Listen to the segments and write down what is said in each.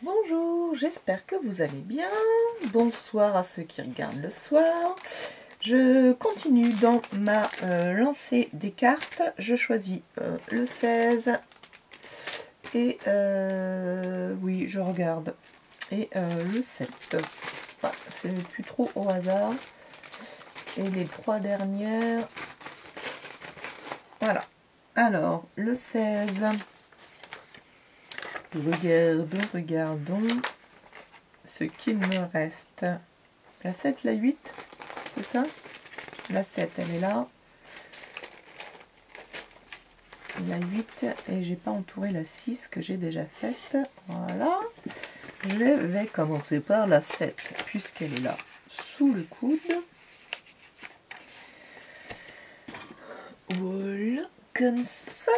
Bonjour, j'espère que vous allez bien. Bonsoir à ceux qui regardent le soir. Je continue dans ma lancée des cartes. Je choisis le 16 et oui, je regarde. Et le 7. Enfin, c'est plus trop au hasard. Et les trois dernières. Voilà. Alors, le 16. Regardons ce qu'il me reste. La 7, la 8, c'est ça? La 7, elle est là. La 8, et j'ai pas entouré la 6 que j'ai déjà faite. Voilà. Je vais commencer par la 7, puisqu'elle est là, sous le coude. Voilà, comme ça.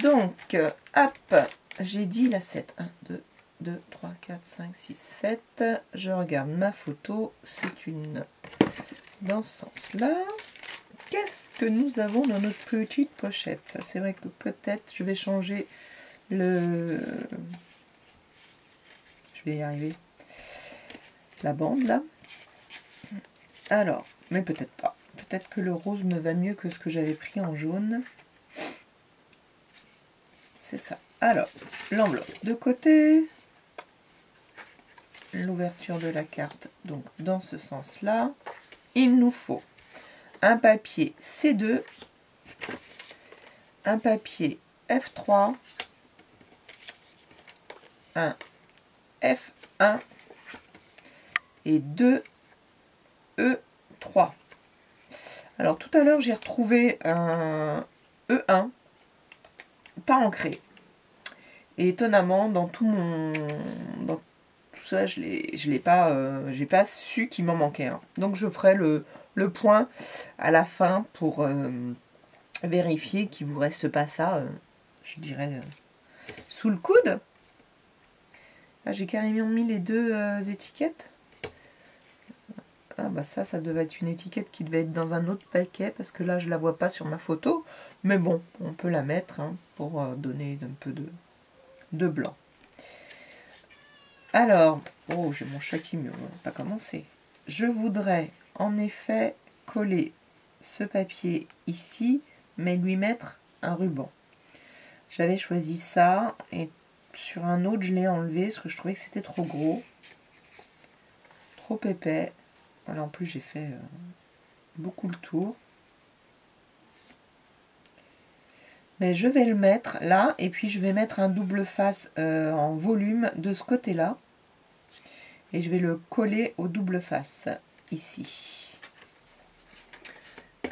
Donc, hop, j'ai dit la 7. 1, 2, 2, 3, 4, 5, 6, 7. Je regarde ma photo. C'est une dans ce sens-là. Qu'est-ce que nous avons dans notre petite pochette? C'est vrai que peut-être je vais changer le... Je vais y arriver. La bande, là. Alors, mais peut-être pas. Peut-être que le rose me va mieux que ce que j'avais pris en jaune. C'est ça. Alors, l'enveloppe de côté. L'ouverture de la carte, donc dans ce sens-là. Il nous faut un papier C2, un papier F3, un F1 et deux E3. Alors tout à l'heure j'ai retrouvé un E1 pas ancré. Et étonnamment dans tout ça je l'ai pas j'ai pas su qu'il m'en manquait un. Donc je ferai le point à la fin pour vérifier qu'il vous reste pas ça, je dirais, sous le coude. Là, j'ai carrément mis les deux étiquettes. Ah bah ça devait être une étiquette qui devait être dans un autre paquet, parce que là, je la vois pas sur ma photo. Mais bon, on peut la mettre hein, pour donner un peu de blanc. Alors, oh, j'ai mon chat qui miaule, on va pas commencer. Je voudrais en effet coller ce papier ici, mais lui mettre un ruban. J'avais choisi ça, et sur un autre, je l'ai enlevé, parce que je trouvais que c'était trop gros. Trop épais. Voilà, en plus, j'ai fait beaucoup le tour. Mais je vais le mettre là, et puis je vais mettre un double face en volume de ce côté-là. Et je vais le coller au double face, ici.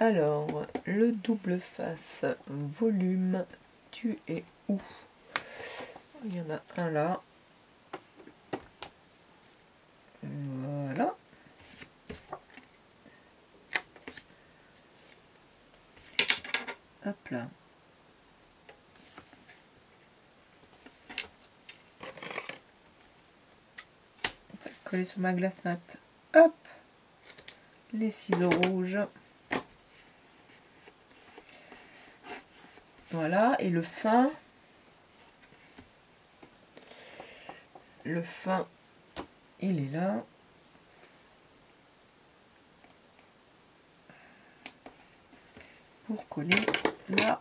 Alors, le double face volume, tu es où? Il y en a un là. Voilà. Hop là. Coller sur ma glace mat. Hop. Les ciseaux rouges. Voilà. Et le fin. Le fin, il est là. Pour coller là.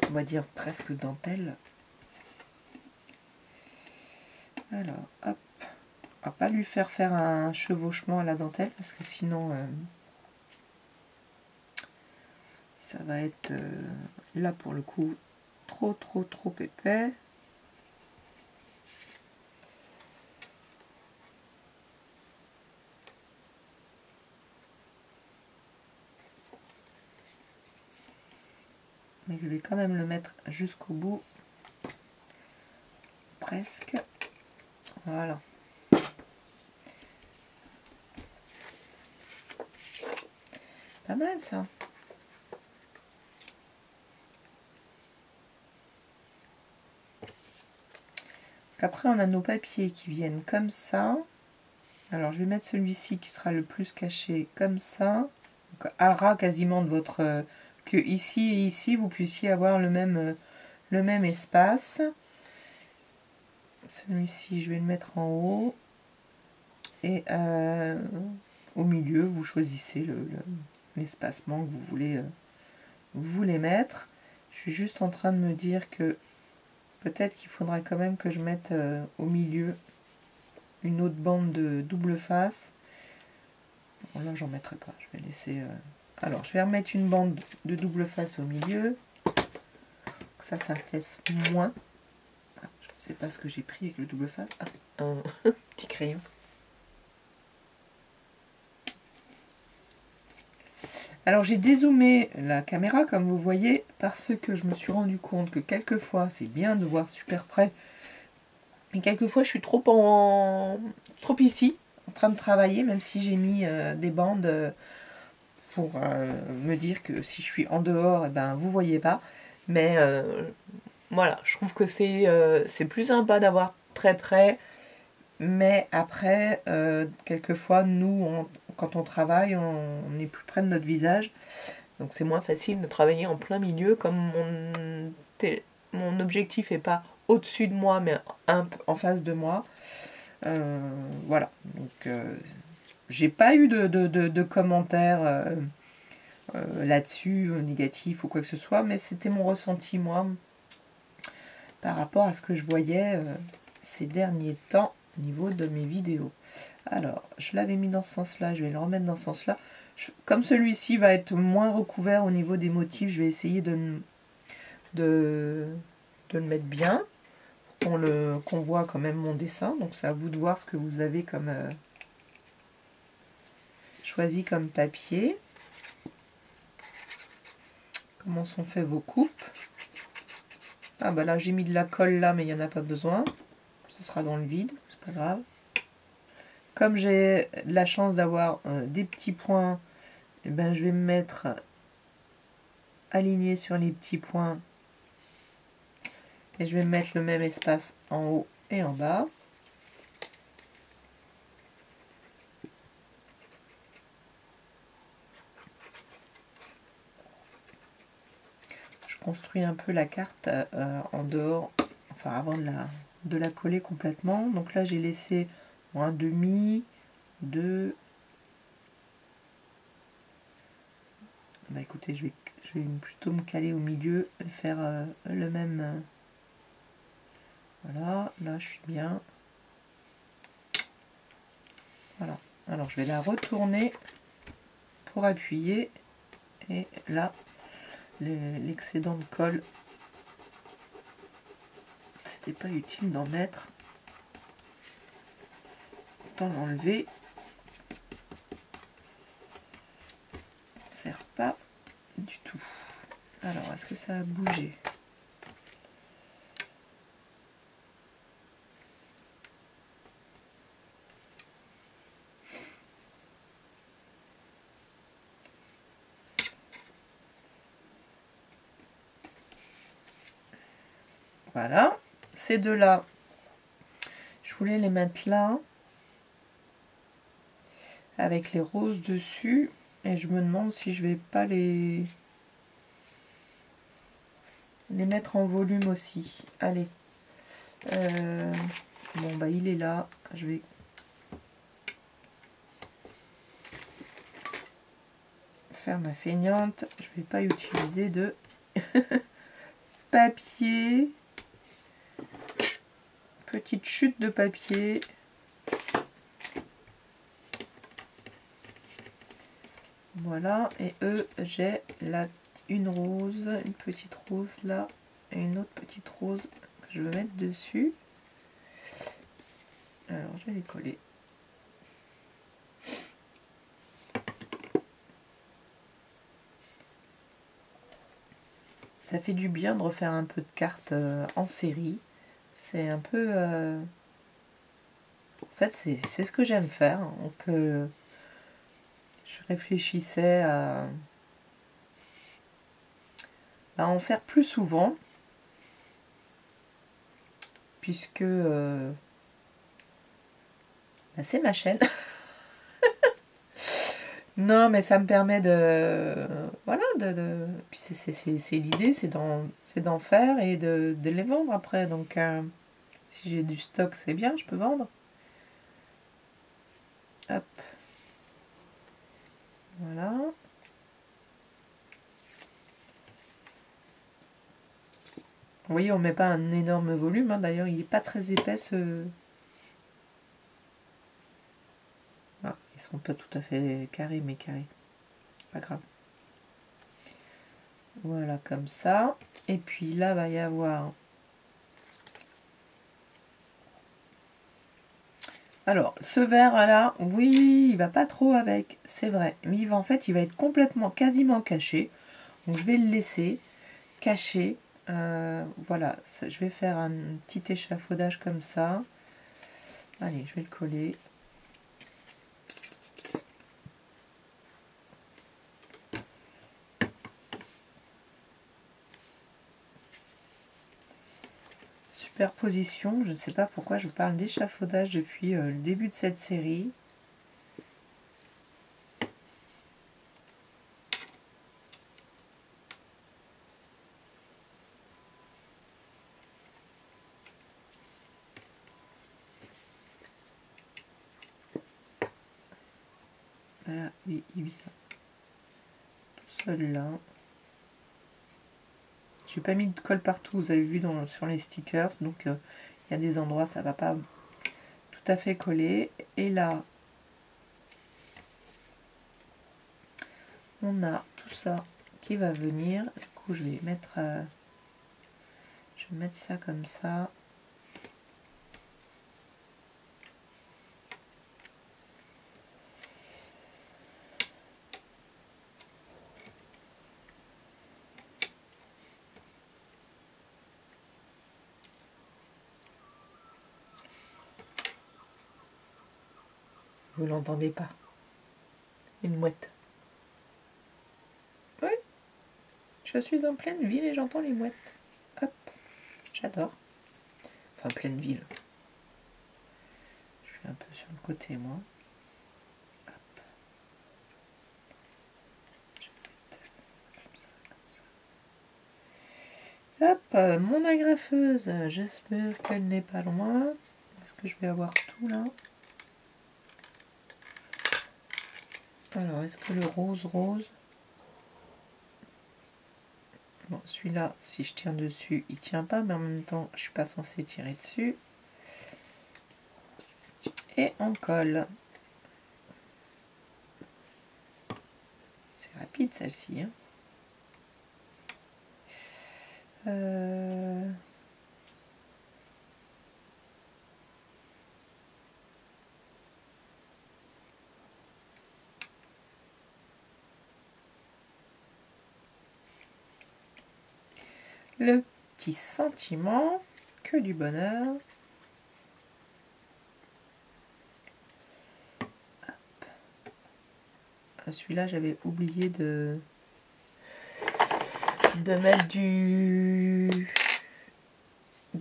On va dire presque dentelle. Alors, hop. On va pas lui faire un chevauchement à la dentelle parce que sinon ça va être là pour le coup trop épais. Mais je vais quand même le mettre jusqu'au bout. Presque. Voilà. Pas mal ça. Après on a nos papiers qui viennent comme ça. Alors je vais mettre celui-ci qui sera le plus caché comme ça. Donc, à ras quasiment de votre... que ici et ici vous puissiez avoir le même espace. Celui-ci, je vais le mettre en haut. Et au milieu, vous choisissez l'espacement que vous voulez mettre. Je suis juste en train de me dire que peut-être qu'il faudra quand même que je mette au milieu une autre bande de double face. Bon, là, j'en mettrai pas. Je vais laisser... Alors, je vais remettre une bande de double face au milieu. Ça fesse moins. Ah, je ne sais pas ce que j'ai pris avec le double face. Ah, un petit crayon. Alors j'ai dézoomé la caméra comme vous voyez parce que je me suis rendu compte que quelquefois c'est bien de voir super près et quelquefois je suis trop ici en train de travailler même si j'ai mis des bandes pour me dire que si je suis en dehors, eh ben, vous voyez pas. Mais voilà, je trouve que c'est plus sympa d'avoir très près. Mais après, quelquefois, nous, quand on travaille, on est plus près de notre visage. Donc c'est moins facile de travailler en plein milieu. Comme mon objectif n'est pas au-dessus de moi, mais un peu en face de moi. Voilà. Donc j'ai pas eu de commentaires là-dessus, négatifs ou quoi que ce soit. Mais c'était mon ressenti, moi, par rapport à ce que je voyais ces derniers temps au niveau de mes vidéos. Alors, je l'avais mis dans ce sens-là, je vais le remettre dans ce sens-là. Comme celui-ci va être moins recouvert au niveau des motifs, je vais essayer de le mettre bien, qu'on voit quand même mon dessin. Donc c'est à vous de voir ce que vous avez comme choisi comme papier. Comment sont faites vos coupes. Ah bah là j'ai mis de la colle là, mais il n'y en a pas besoin. Ce sera dans le vide, c'est pas grave. Comme j'ai la chance d'avoir des petits points, eh ben, je vais me mettre aligné sur les petits points et je vais mettre le même espace en haut et en bas. Je construis un peu la carte en dehors, enfin avant de la coller complètement. Donc là j'ai laissé un demi, deux. Bah écoutez, je vais plutôt me caler au milieu et faire le même. Voilà, là je suis bien. Voilà. Alors je vais la retourner pour appuyer. Et là, l'excédent de colle, c'était pas utile d'en mettre. Autant l'enlever. Ça sert pas du tout. Alors, est-ce que ça a bougé? Voilà, ces deux-là, je voulais les mettre là, avec les roses dessus, et je me demande si je vais pas les mettre en volume aussi. Allez, bon bah il est là, je vais faire ma feignante, je vais pas utiliser de papier. Petite chute de papier. Voilà, et eux, j'ai une rose, une petite rose là, et une autre petite rose que je vais mettre dessus. Alors, je vais les coller. Ça fait du bien de refaire un peu de cartes en série. C'est un peu... En fait, c'est ce que j'aime faire. Je réfléchissais à en faire plus souvent. Puisque c'est ma chaîne. Non, mais ça me permet de... Voilà, puis c'est l'idée, c'est d'en faire et de les vendre après. Donc, Si j'ai du stock, c'est bien, je peux vendre. Hop. Voilà. Vous voyez, on ne met pas un énorme volume. Hein. D'ailleurs, il n'est pas très épais. Ah, ils ne sont pas tout à fait carrés, mais carrés. Pas grave. Voilà, comme ça. Et puis là, va y avoir... Alors, ce vert-là, oui, il va pas trop avec, c'est vrai. Mais il va, en fait, il va être complètement, quasiment caché. Donc, je vais le laisser caché. Voilà, je vais faire un petit échafaudage comme ça. Allez, je vais le coller. Superposition, je ne sais pas pourquoi je parle d'échafaudage depuis le début de cette série. Voilà, oui, il vient tout seul là. J'ai pas mis de colle partout, vous avez vu sur les stickers, donc il y a des endroits ça va pas tout à fait coller. Et là, on a tout ça qui va venir. Du coup, je vais mettre ça comme ça. Vous l'entendez pas? Une mouette. Oui, je suis en pleine ville et j'entends les mouettes. Hop, j'adore. Enfin, pleine ville. Je suis un peu sur le côté, moi. Hop. Je vais mettre ça comme ça. Hop, mon agrafeuse. J'espère qu'elle n'est pas loin. Est-ce que je vais avoir tout là? Alors, est-ce que le rose? Bon, celui-là, si je tire dessus, il tient pas, mais en même temps, je suis pas censée tirer dessus. Et on colle. C'est rapide celle-ci. Hein. Le petit sentiment, que du bonheur. Celui-là, j'avais oublié de mettre du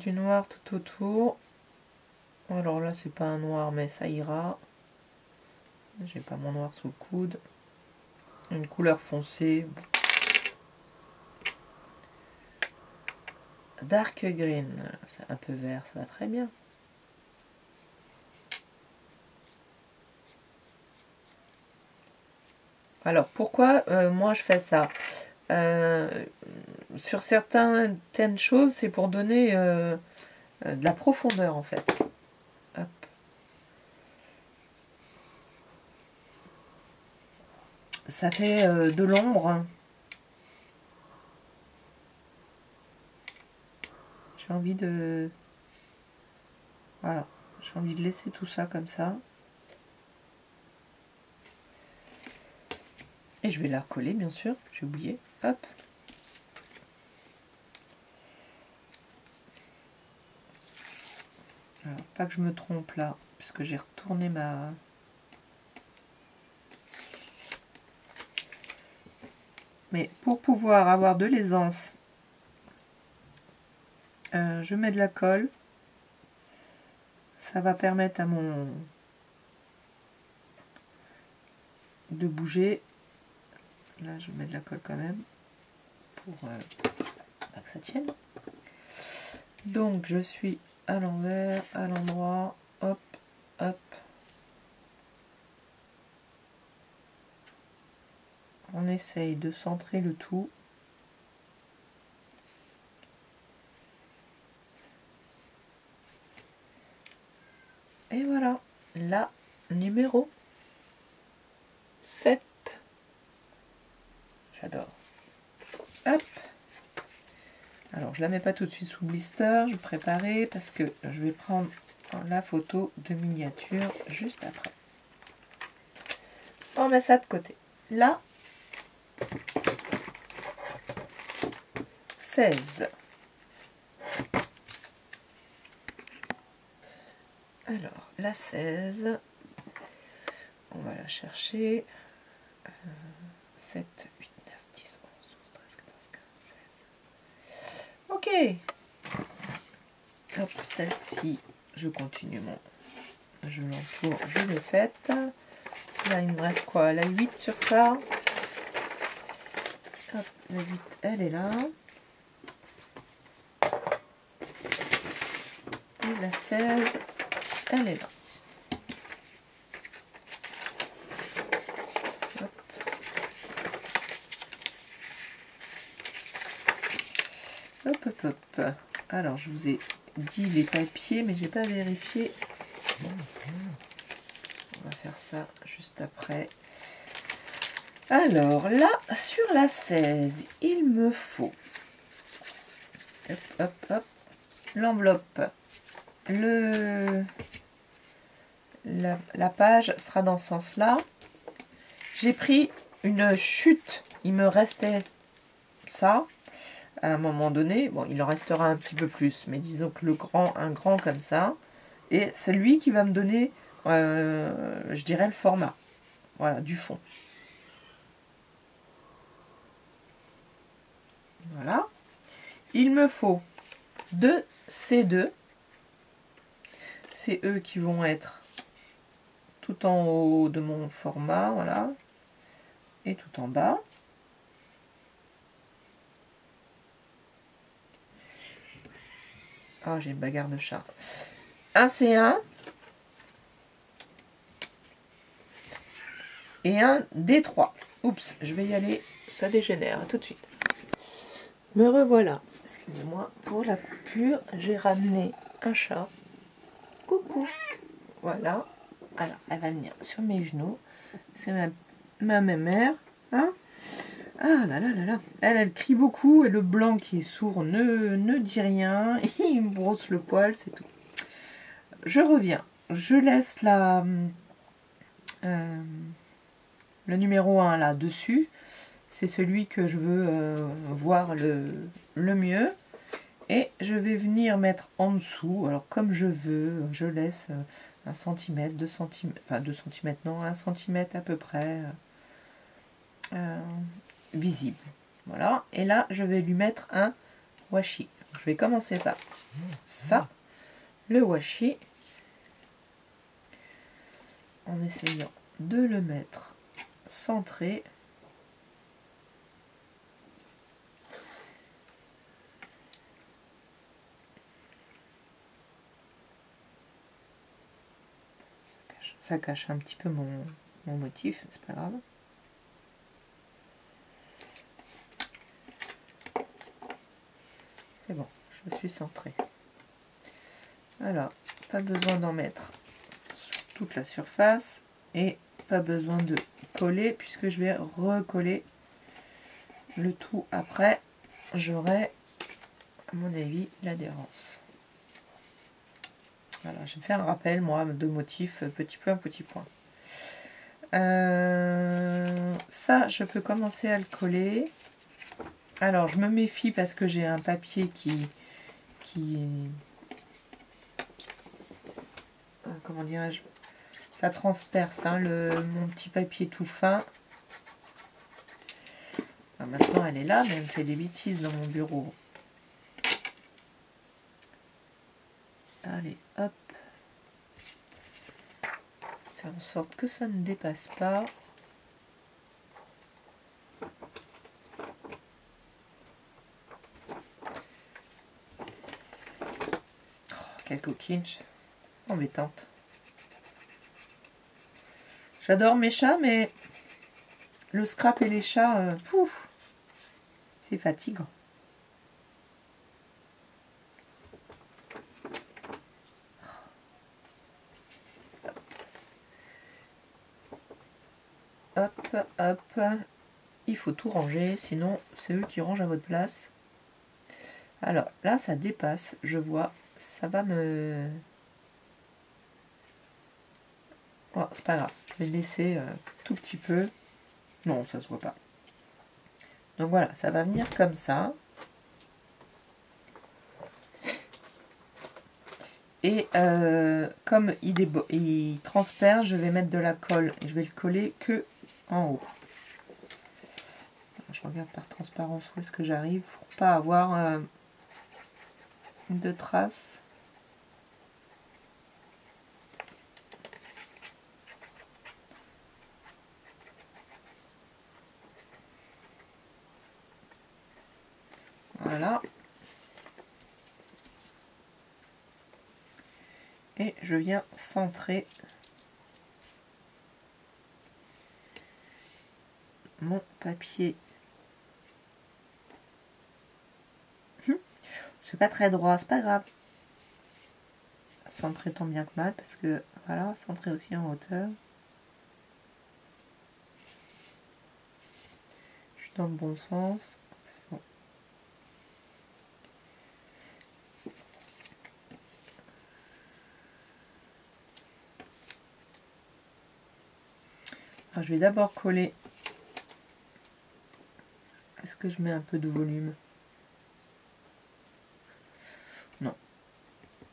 noir tout autour. Alors là, c'est pas un noir, mais ça ira. J'ai pas mon noir sous le coude. Une couleur foncée. Dark green, c'est un peu vert, ça va très bien. Alors pourquoi moi je fais ça? Sur certaines choses, c'est pour donner de la profondeur en fait. Hop. Ça fait de l'ombre. J'ai envie de... Voilà, j'ai envie de laisser tout ça comme ça. Et je vais la recoller bien sûr, j'ai oublié. Hop. Alors, pas que je me trompe là, puisque j'ai retourné ma... Mais pour pouvoir avoir de l'aisance, je mets de la colle. Ça va permettre à mon... de bouger. Là, je mets de la colle quand même, pour pas que ça tienne. Donc, je suis à l'envers, à l'endroit, hop, hop. On essaye de centrer le tout. Et voilà, la numéro 7. J'adore. Hop. Alors, je la mets pas tout de suite sous blister, je vais préparer parce que je vais prendre la photo de miniature juste après. On met ça de côté. Là, 16. Alors, la 16, on va la chercher. 7, 8, 9, 10, 11, 12, 13, 14, 15, 16. Ok. Hop, celle-ci, je continue je l'entoure, je l'ai faite. Là, il me reste quoi? La 8 sur ça. Hop, la 8, elle est là. Et la 16, elle est là. Hop, hop, hop. Alors, je vous ai dit les papiers, mais j'ai pas vérifié. On va faire ça juste après. Alors, là, sur la 16, il me faut... Hop, hop, hop. L'enveloppe. La page sera dans ce sens-là. J'ai pris une chute. Il me restait ça. À un moment donné, bon, il en restera un petit peu plus, mais disons que un grand comme ça, et c'est lui qui va me donner, je dirais, le format, voilà, du fond. Voilà. Il me faut 2 C2, c'est eux qui vont être tout en haut de mon format, voilà, et tout en bas. Ah, j'ai une bagarre de chat. Un C1 et un D3. Oups, je vais y aller, ça dégénère, tout de suite. Me revoilà. Excusez-moi pour la coupure, j'ai ramené un chat. Coucou. Voilà. Alors, elle va venir sur mes genoux. C'est ma mère. Hein? Ah là là là là. Elle crie beaucoup et le blanc qui est sourd ne dit rien. Il me brosse le poil, c'est tout. Je reviens. Je laisse le numéro 1 là-dessus. C'est celui que je veux voir le mieux. Et je vais venir mettre en dessous, alors comme je veux, je laisse 1 cm, 2 cm, enfin 2 cm non, 1 cm à peu près visible. Voilà, et là je vais lui mettre un washi. Je vais commencer par ça, le washi, en essayant de le mettre centré. Ça cache un petit peu mon motif, c'est pas grave. C'est bon, je suis centrée. Alors, pas besoin d'en mettre sur toute la surface et pas besoin de coller puisque je vais recoller le tout après. J'aurai, à mon avis, l'adhérence. Voilà, j'ai fait un rappel, moi, de motifs petit point, petit point. Ça, je peux commencer à le coller. Alors, je me méfie parce que j'ai un papier qui comment dirais-je, ça transperce, hein, mon petit papier tout fin. Alors, maintenant, elle est là, mais elle me fait des bêtises dans mon bureau. Allez, hop. Faire en sorte que ça ne dépasse pas. Quelle coquine. Embêtante. J'adore mes chats, mais le scrap et les chats, pouf, c'est fatigant. Hop, hop. Il faut tout ranger, sinon c'est eux qui rangent à votre place. Alors là, ça dépasse, je vois. Ça va me... Oh, c'est pas grave, je vais le laisser tout petit peu. Non, ça se voit pas. Donc voilà, ça va venir comme ça. Et comme il transperce, je vais mettre de la colle. Et je vais le coller que en haut. Je regarde par transparence où est-ce que j'arrive pour pas avoir de traces. Voilà. Et je viens centrer mon papier. C'est pas très droit, c'est pas grave. Centrer tant bien que mal, parce que voilà, centrer aussi en hauteur. Je suis dans le bon sens. C'est bon. Alors, je vais d'abord coller. Est-ce que je mets un peu de volume? Non.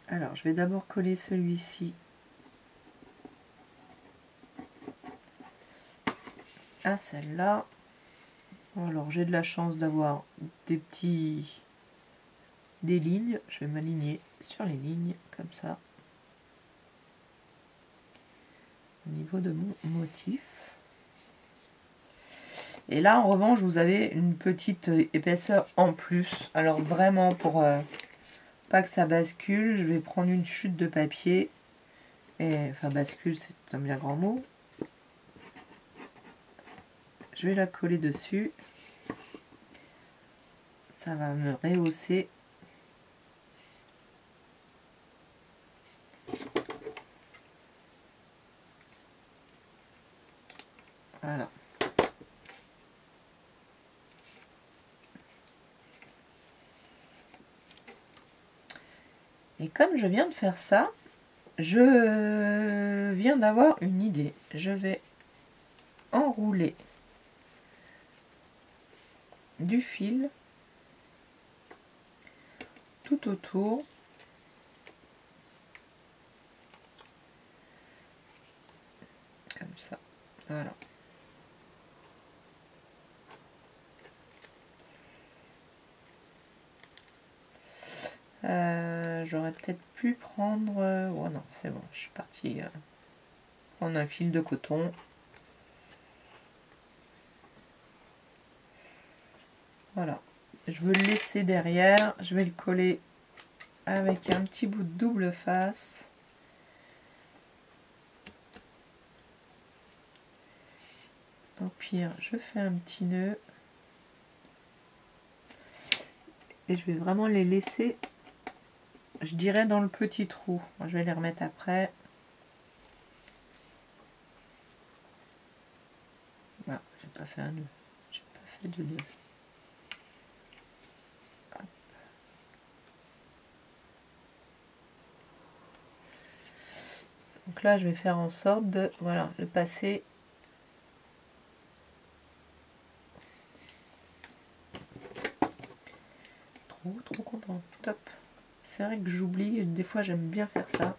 Alors, je vais d'abord coller celui-ci à celle-là. Alors, j'ai de la chance d'avoir des lignes. Je vais m'aligner sur les lignes, comme ça. Au niveau de mon motif. Et là, en revanche, vous avez une petite épaisseur en plus. Alors, vraiment, pour pas que ça bascule, je vais prendre une chute de papier. Et, enfin, bascule, c'est un bien grand mot. Je vais la coller dessus. Ça va me rehausser. Voilà. Et comme je viens de faire ça, je viens d'avoir une idée. Je vais enrouler du fil tout autour. Comme ça. Voilà. J'aurais peut-être pu prendre... oh non, c'est bon, je suis partie prendre un fil de coton. Voilà. Je veux le laisser derrière. Je vais le coller avec un petit bout de double face. Au pire, je fais un petit nœud. Et je vais vraiment les laisser, je dirais, dans le petit trou. Moi, je vais les remettre après. Voilà, j'ai pas fait un nœud. J'ai pas fait de nœud. Hop. Donc là, je vais faire en sorte de, voilà, le passer. Trop contente. Top. C'est vrai que j'oublie, des fois j'aime bien faire ça.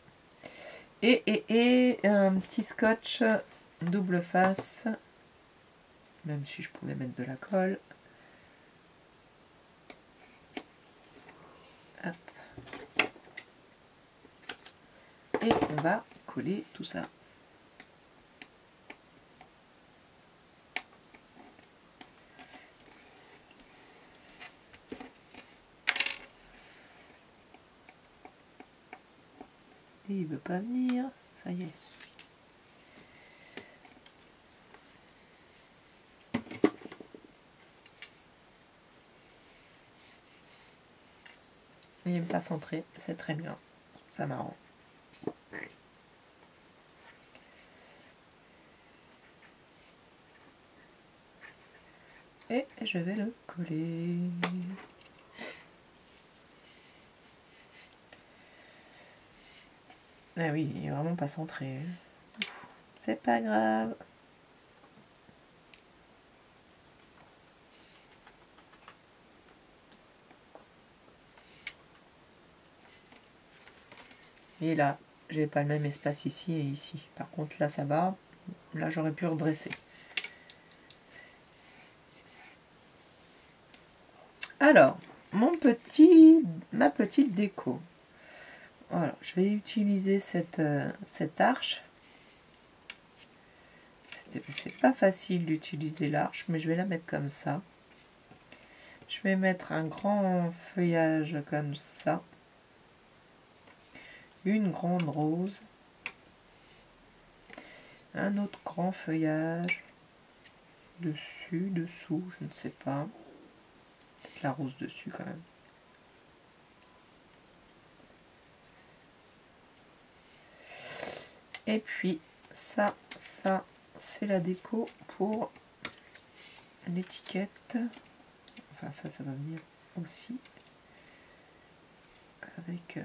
Et un petit scotch double face, même si je pouvais mettre de la colle. Hop. Et on va coller tout ça. Et il veut pas venir. Ça y est. Il n'aime pas centrer, c'est très bien. Ça m'arrange. Et je vais le coller. Ah oui, il est vraiment pas centré. C'est pas grave. Et là, j'ai pas le même espace ici et ici. Par contre, là, ça va. Là, j'aurais pu redresser. Alors, ma petite déco. Voilà, je vais utiliser cette arche. C'est pas facile d'utiliser l'arche, mais je vais la mettre comme ça. Je vais mettre un grand feuillage comme ça. Une grande rose. Un autre grand feuillage. Dessus, dessous, je ne sais pas. Peut-être la rose dessus quand même. Et puis, ça, c'est la déco pour l'étiquette. Enfin, ça va venir aussi avec...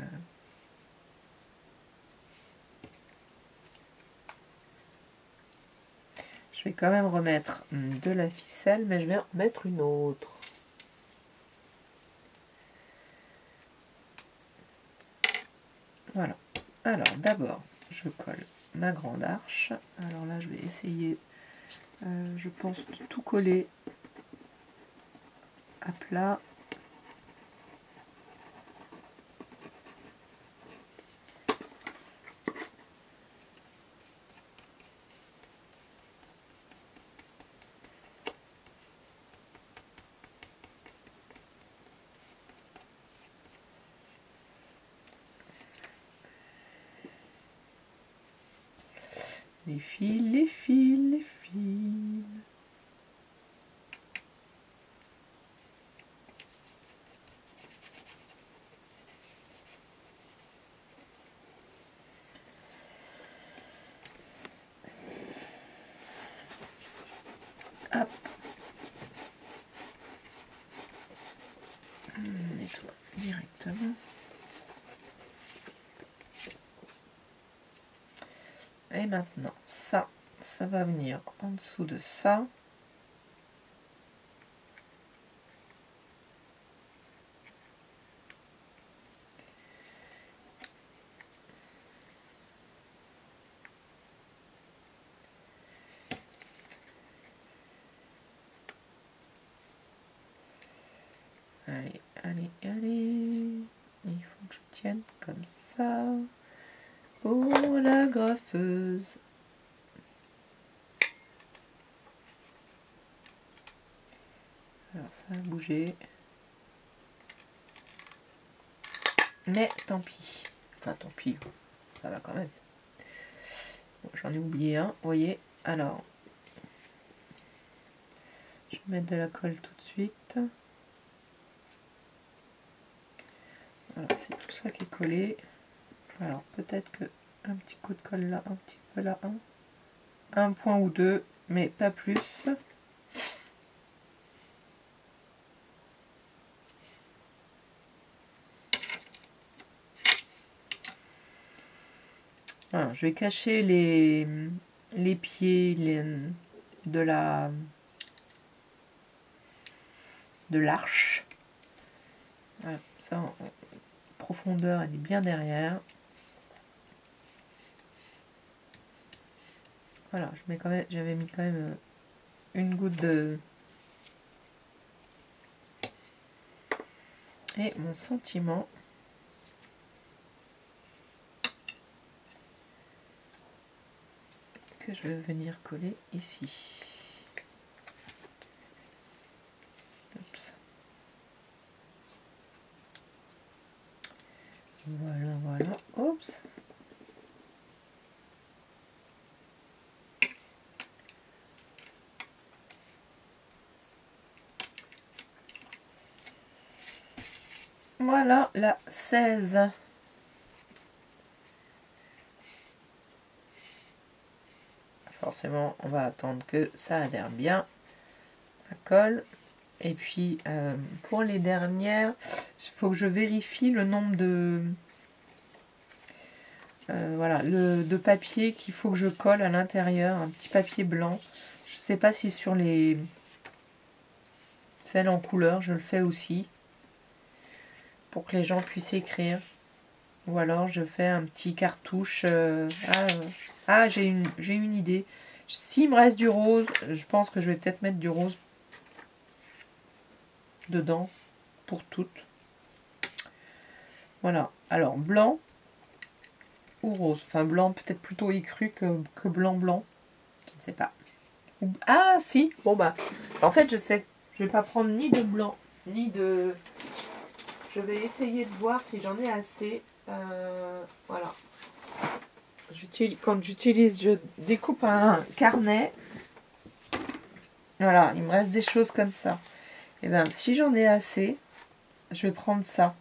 Je vais quand même remettre de la ficelle, mais je vais en mettre une autre. Voilà. Alors, d'abord, je colle ma grande arche. Alors là, je vais essayer, je pense, de tout coller à plat. Les fils, les fils, les fils. Hop. On nettoie directement. Et maintenant, ça va venir en dessous de ça. Allez, allez, allez. Il faut que je tienne comme ça. Pour la graffeuse. Alors ça a bougé. Mais tant pis. Enfin tant pis. Ça va quand même. Bon, j'en ai oublié un. Vous voyez. Alors. Je vais mettre de la colle tout de suite. Voilà, c'est tout ça qui est collé. Alors peut-être que un petit coup de colle là, un petit peu là, un point ou deux, mais pas plus. Voilà, je vais cacher les pieds de l'arche. Voilà, ça en profondeur, elle est bien derrière. Voilà, j'avais mis quand même une goutte de... Et mon sentiment... que je vais venir coller ici. Oups. Voilà, voilà. Oups. Voilà la 16. Forcément, on va attendre que ça adhère bien. La colle. Et puis, pour les dernières, il faut que je vérifie le nombre de... voilà, de papier qu'il faut que je colle à l'intérieur. Un petit papier blanc. Je ne sais pas si sur les... celles en couleur, je le fais aussi. Pour que les gens puissent écrire. Ou alors je fais un petit cartouche. J'ai une idée. S'il me reste du rose, je pense que je vais peut-être mettre du rose dedans pour toutes. Voilà. Alors blanc ou rose. Enfin blanc peut-être plutôt écru que blanc. Je ne sais pas. Ah si. Bon bah. En fait je sais. Je vais pas prendre ni de blanc ni de... Je vais essayer de voir si j'en ai assez. Voilà. Quand j'utilise, je découpe un carnet. Voilà, il me reste des choses comme ça. Et bien, si j'en ai assez, je vais prendre ça.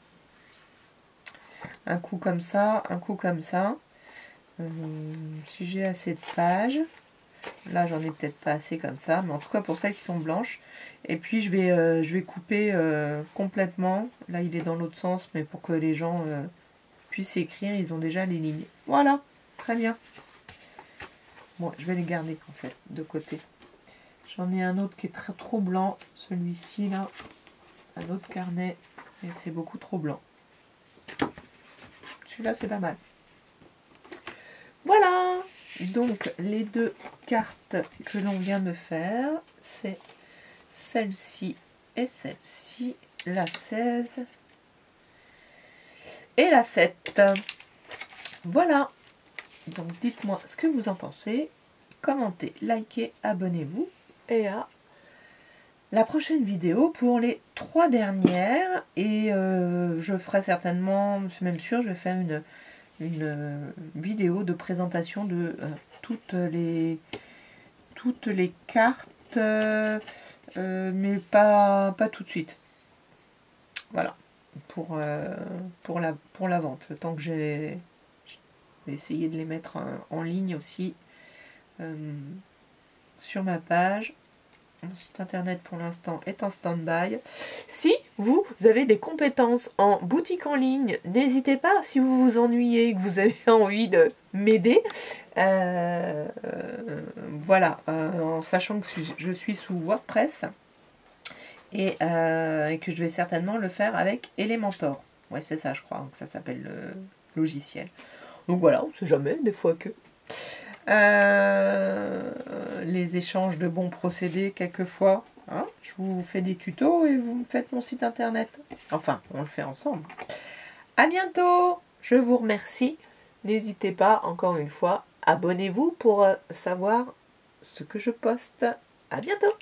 Un coup comme ça, un coup comme ça. Si j'ai assez de pages. Là, j'en ai peut-être pas assez comme ça. Mais en tout cas, pour celles qui sont blanches. Et puis, je vais couper complètement. Là, il est dans l'autre sens. Mais pour que les gens puissent écrire, ils ont déjà les lignes. Voilà, très bien. Bon, je vais les garder en fait, de côté. J'en ai un autre qui est trop blanc. Celui-ci, là. Un autre carnet. Et c'est beaucoup trop blanc. Celui-là, c'est pas mal. Voilà. Donc, les deux cartes que l'on vient de faire, c'est celle-ci et celle-ci. La 16 et la 7. Voilà. Donc, dites-moi ce que vous en pensez. Commentez, likez, abonnez-vous. Et à la prochaine vidéo pour les 3 dernières. Et je ferai certainement, c'est même sûr, je vais faire une vidéo de présentation de toutes les cartes, mais pas tout de suite. Voilà, pour la vente. Le temps que je vais essayer de les mettre en ligne aussi sur ma page. Mon site internet pour l'instant est en stand-by. Si vous avez des compétences en boutique en ligne, n'hésitez pas, si vous vous ennuyez, que vous avez envie de m'aider. Voilà, en sachant que je suis sous WordPress et que je vais certainement le faire avec Elementor. Ouais, c'est ça, je crois, que ça s'appelle le logiciel. Donc voilà, on ne sait jamais, des fois que... les échanges de bons procédés quelquefois. Hein, je vous fais des tutos et vous me faites mon site internet. Enfin, on le fait ensemble. À bientôt. Je vous remercie. N'hésitez pas, encore une fois, abonnez-vous pour savoir ce que je poste. À bientôt.